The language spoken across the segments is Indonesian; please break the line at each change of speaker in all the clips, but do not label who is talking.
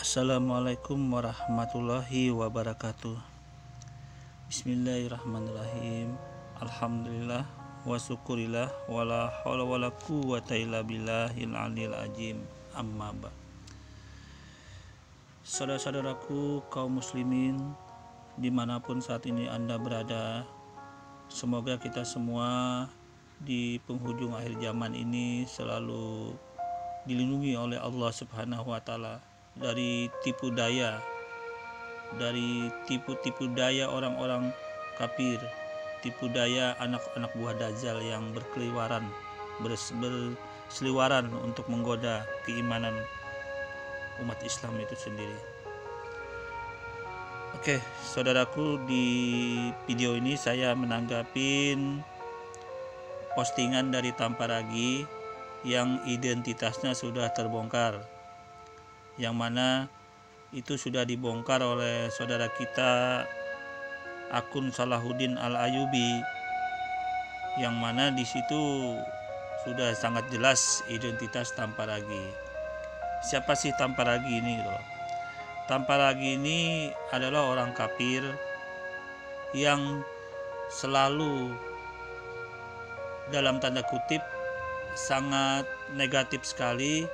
Assalamualaikum warahmatullahi wabarakatuh. Bismillahirrahmanirrahim. Alhamdulillah wa syukurillah wala haula wala quwwata illa billahil aliyil azim. Amma ba. Saudara-saudaraku kaum muslimin dimanapun saat ini Anda berada, semoga kita semua di penghujung akhir zaman ini selalu dilindungi oleh Allah Subhanahu wa taala dari tipu daya orang-orang kafir, tipu daya anak-anak buah Dajjal yang berseliwaran untuk menggoda keimanan umat Islam itu sendiri. Oke, saudaraku, di video ini saya menanggapin postingan dari Tamparagi yang identitasnya sudah terbongkar, yang mana itu sudah dibongkar oleh saudara kita akun Salahuddin Al-Ayyubi, yang mana di situ sudah sangat jelas identitas Tamparagi. Siapa sih Tamparagi ini gitu loh. Tamparagi ini adalah orang kafir yang selalu dalam tanda kutip sangat negatif sekali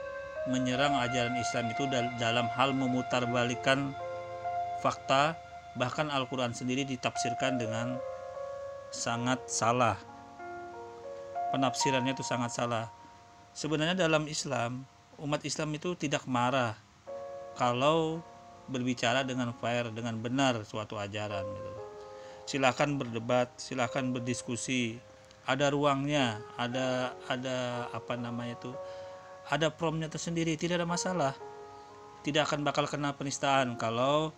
menyerang ajaran Islam itu dalam hal memutarbalikkan fakta, bahkan Al-Quran sendiri ditafsirkan dengan sangat salah. Penafsirannya itu sangat salah. Sebenarnya dalam Islam, umat Islam itu tidak marah kalau berbicara dengan fair, dengan benar suatu ajaran gitu. Silakan berdebat, silakan berdiskusi. Ada ruangnya, ada ada promnya tersendiri, tidak ada masalah. Tidak akan bakal kena penistaan kalau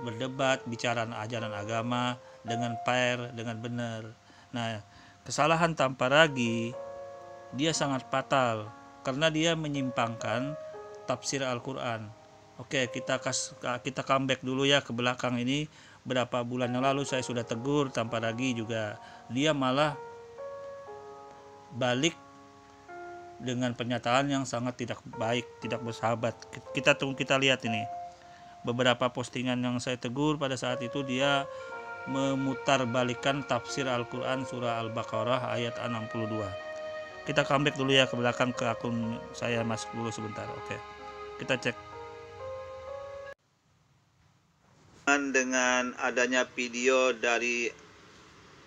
berdebat, bicara ajaran agama dengan fair, dengan benar. Nah, kesalahan Tamparagi dia sangat fatal karena dia menyimpangkan tafsir Al-Quran. Oke, kita comeback dulu ya ke belakang ini. Berapa bulan yang lalu saya sudah tegur Tamparagi juga. Dia malah balik dengan pernyataan yang sangat tidak baik, tidak bersahabat. Kita lihat ini. Beberapa postingan yang saya tegur pada saat itu, dia memutarbalikkan tafsir Al-Quran surah Al-Baqarah ayat 62. Kita comeback dulu ya ke belakang ke akun saya, masuk dulu sebentar. Oke. Kita cek. Dengan adanya video dari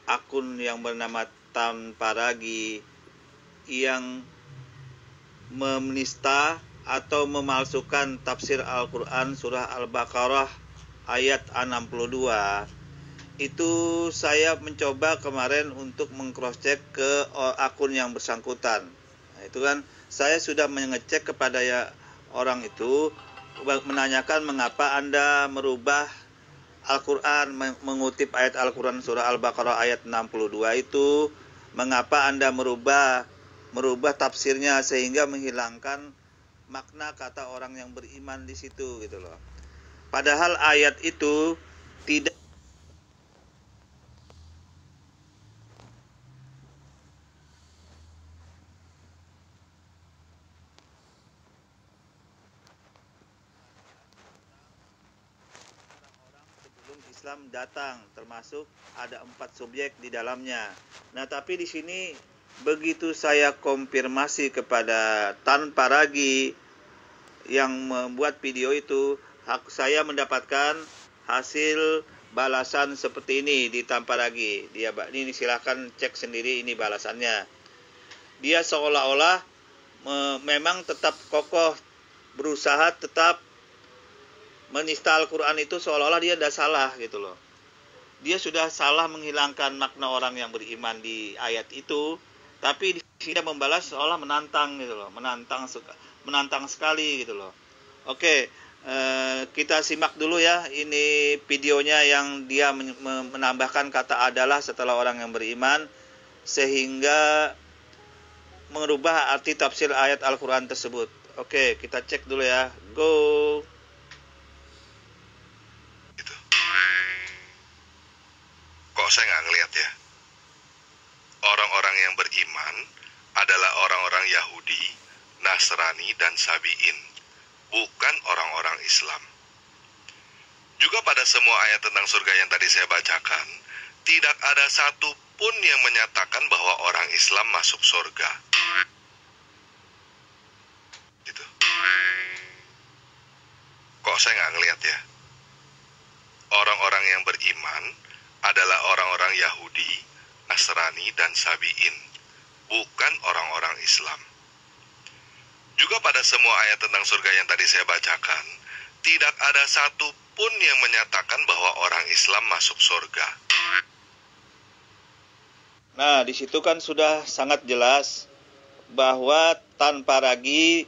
akun yang bernama Tamparagi yang menista atau memalsukan tafsir Al-Quran surah Al-Baqarah ayat 62, itu saya mencoba kemarin untuk meng-cross-check ke akun yang bersangkutan. Nah, itu kan saya sudah mengecek kepada orang itu, menanyakan mengapa Anda merubah Al-Quran, mengutip ayat Al-Quran surah Al-Baqarah ayat 62 itu, mengapa Anda merubah tafsirnya sehingga menghilangkan makna kata orang yang beriman di situ gitu loh. Padahal ayat itu tidak sebelum Islam datang, termasuk ada 4 subjek di dalamnya. Nah, tapi di sini begitu saya konfirmasi kepada Tamparagi yang membuat video itu, saya mendapatkan hasil balasan seperti ini di Tamparagi. Ini silahkan cek sendiri, ini balasannya. Dia seolah-olah memang tetap kokoh berusaha tetap menista Al-Quran itu, seolah-olah dia tidak salah gitu loh. Dia sudah salah menghilangkan makna orang yang beriman di ayat itu, tapi dia membalas seolah menantang gitu loh, menantang sekali gitu loh. Oke, kita simak dulu ya ini videonya yang dia menambahkan kata adalah setelah orang yang beriman, sehingga merubah arti tafsir ayat Al-Quran tersebut. Oke, kita cek dulu ya. Go.
Kok saya nggak ngeliat ya? Orang-orang yang beriman adalah orang-orang Yahudi, Nasrani, dan Sabi'in. bukan orang-orang Islam. Juga pada semua ayat tentang surga yang tadi saya bacakan, tidak ada satu pun yang menyatakan bahwa orang Islam masuk surga. Gitu. Kok saya nggak ngelihat ya? Orang-orang yang beriman adalah orang-orang Yahudi, Nasrani, dan Sabi'in, bukan orang-orang Islam. Juga pada semua ayat tentang surga yang tadi saya bacakan, tidak ada satu pun yang menyatakan bahwa orang Islam masuk surga.
Nah, di situ kan sudah sangat jelas bahwa tanpa ragu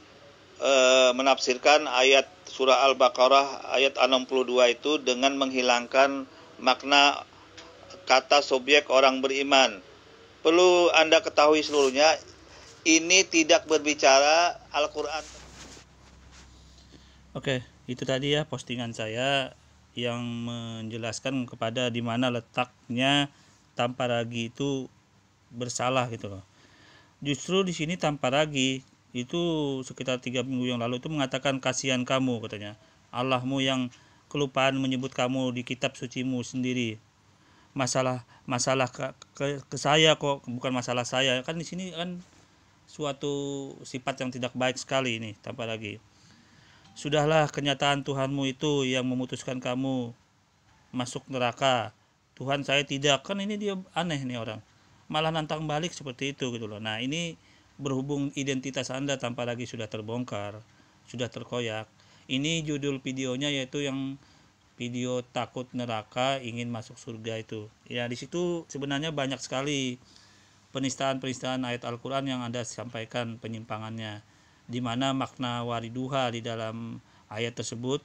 menafsirkan ayat surah Al-Baqarah ayat 62 itu dengan menghilangkan makna kata subjek orang beriman. Perlu Anda ketahui seluruhnya, ini tidak berbicara Al-Quran.
Oke, itu tadi ya postingan saya yang menjelaskan kepada di mana letaknya tanpa ragu itu bersalah gitu loh. Justru di sini tanpa ragu itu sekitar 3 minggu yang lalu itu mengatakan kasihan kamu katanya. Allahmu yang kelupaan menyebut kamu di kitab sucimu sendiri. Masalah ke saya kok, bukan masalah saya. Kan di sini kan suatu sifat yang tidak baik sekali ini tanpa ragu. Sudahlah, kenyataan Tuhanmu itu yang memutuskan kamu masuk neraka. Tuhan saya tidak. Kan ini dia aneh nih orang. Malah nantang balik seperti itu gitu loh. Nah, ini berhubung identitas Anda tanpa lagi sudah terbongkar, sudah terkoyak. Ini judul videonya yaitu yang video takut neraka ingin masuk surga itu. Ya, di situ sebenarnya banyak sekali penistaan-penistaan ayat Al-Qur'an yang Anda sampaikan penyimpangannya. Di mana makna wariduha di dalam ayat tersebut,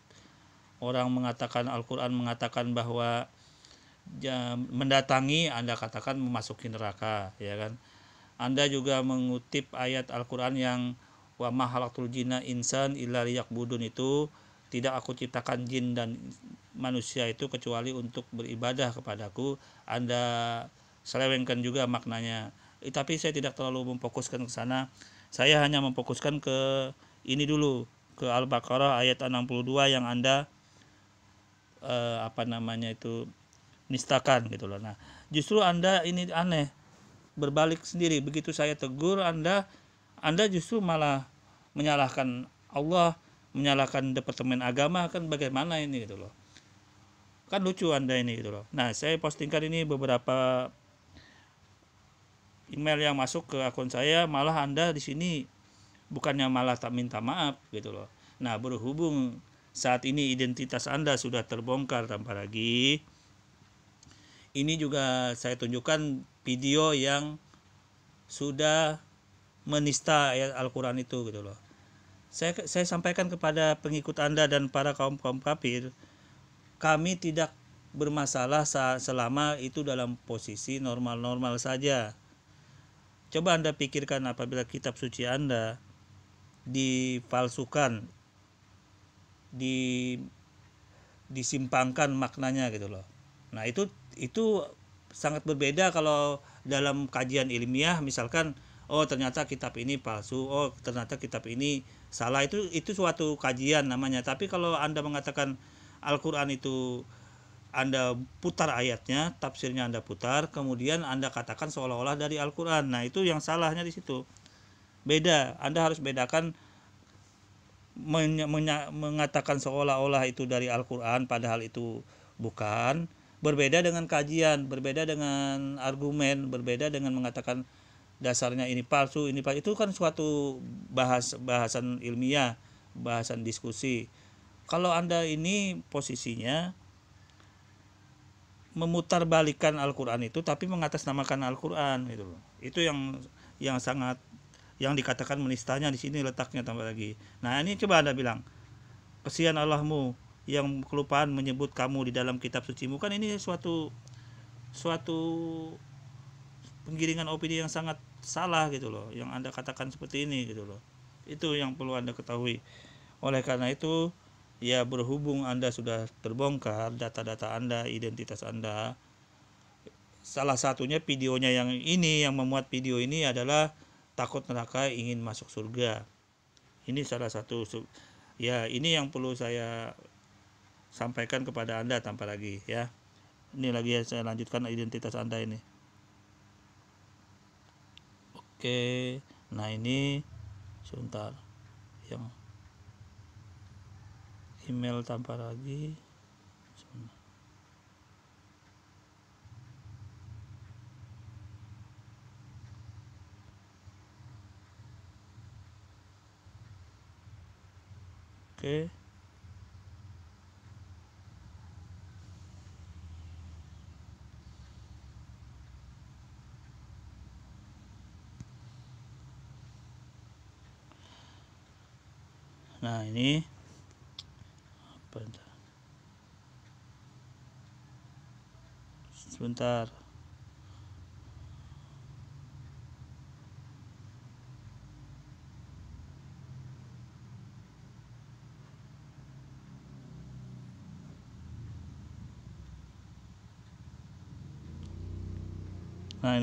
orang mengatakan Al-Qur'an mengatakan bahwa mendatangi Anda katakan memasuki neraka, ya kan? Anda juga mengutip ayat Al-Qur'an yang wa ma khalaqtul jinna insan illa liya'budun itu, tidak aku ciptakan jin dan manusia itu kecuali untuk beribadah kepadaku. Anda selewengkan juga maknanya. Tapi saya tidak terlalu memfokuskan ke sana. Saya hanya memfokuskan ke ini dulu, ke Al-Baqarah ayat 62 yang Anda nistakan gitu loh. Nah, justru Anda ini aneh, berbalik sendiri. Begitu saya tegur Anda justru malah menyalahkan Allah, menyalahkan Departemen Agama. Kan bagaimana ini gitu loh. Kan lucu Anda ini gitu loh. Nah, saya postingkan ini beberapa email yang masuk ke akun saya, malah Anda di sini bukannya malah tak minta maaf gitu loh. Nah, berhubung saat ini identitas Anda sudah terbongkar tanpa lagi, ini juga saya tunjukkan video yang sudah menista ayat Al-Quran itu gitu loh. Saya sampaikan kepada pengikut Anda dan para kaum kafir, kami tidak bermasalah selama itu dalam posisi normal-normal saja. Coba Anda pikirkan apabila kitab suci Anda dipalsukan, disimpangkan maknanya gitu loh. Nah, itu sangat berbeda kalau dalam kajian ilmiah, misalkan oh ternyata kitab ini palsu, oh ternyata kitab ini salah, itu suatu kajian namanya. Tapi kalau Anda mengatakan Al-Qur'an itu Anda putar ayatnya, tafsirnya Anda putar, kemudian Anda katakan seolah-olah dari Al-Qur'an. Nah, itu yang salahnya di situ. Beda, Anda harus bedakan mengatakan seolah-olah itu dari Al-Qur'an padahal itu bukan. Berbeda dengan kajian, berbeda dengan argumen, berbeda dengan mengatakan dasarnya ini palsu, itu kan suatu bahasan ilmiah, bahasan diskusi. Kalau Anda ini posisinya memutarbalikan Al-Qur'an itu tapi mengatasnamakan Al-Qur'an gitu loh. Itu yang sangat yang dikatakan menistanya di sini letaknya tambah lagi. Nah, ini coba Anda bilang, kesian Allahmu yang kelupaan menyebut kamu di dalam kitab sucimu. Kan ini suatu penggiringan opini yang sangat salah gitu loh, yang Anda katakan seperti ini gitu loh. Itu yang perlu Anda ketahui. Oleh karena itu, ya berhubung Anda sudah terbongkar data-data Anda, identitas Anda, salah satunya videonya yang memuat video ini adalah takut neraka ingin masuk surga. Ini salah satu Ya, ini yang perlu saya sampaikan kepada Anda tanpa lagi ya. Ini lagi ya, saya lanjutkan identitas Anda ini. Oke, nah ini sebentar, yang email tanpa lagi. Oke. Nah, ini apa? Sebentar. Nah,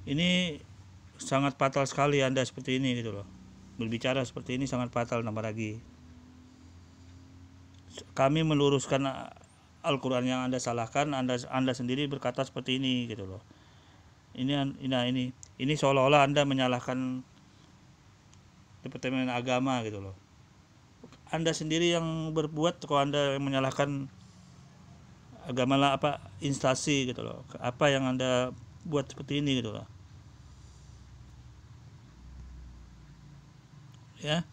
ini sangat fatal sekali Anda seperti ini gitu loh. Berbicara seperti ini sangat fatal tambah lagi. Kami meluruskan Al-Qur'an yang Anda salahkan, Anda sendiri berkata seperti ini gitu loh. Ini seolah-olah Anda menyalahkan Departemen Agama gitu loh. Anda sendiri yang berbuat kalau Anda menyalahkan agama lah, apa instansi gitu loh. Apa yang Anda buat seperti ini gitu loh. Ya.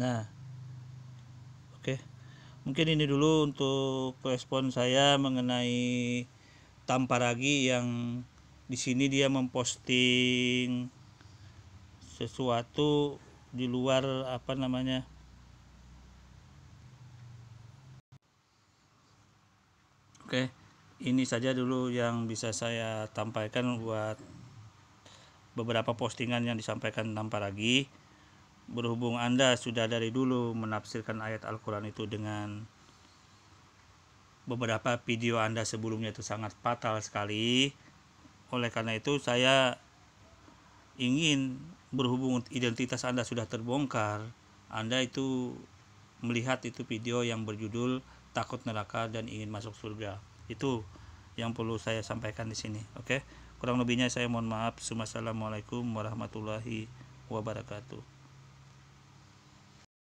Nah, oke. Mungkin ini dulu untuk respon saya mengenai Tamparagi yang di sini dia memposting sesuatu di luar apa namanya. Oke, ini saja dulu yang bisa saya sampaikan buat beberapa postingan yang disampaikan Tamparagi. Berhubung Anda sudah dari dulu menafsirkan ayat Al-Quran itu dengan beberapa video Anda sebelumnya itu sangat fatal sekali. Oleh karena itu saya ingin, berhubung identitas Anda sudah terbongkar, Anda itu melihat itu video yang berjudul takut neraka dan ingin masuk surga. Itu yang perlu saya sampaikan di sini. Oke. Kurang lebihnya saya mohon maaf. Wassalamualaikum warahmatullahi wabarakatuh.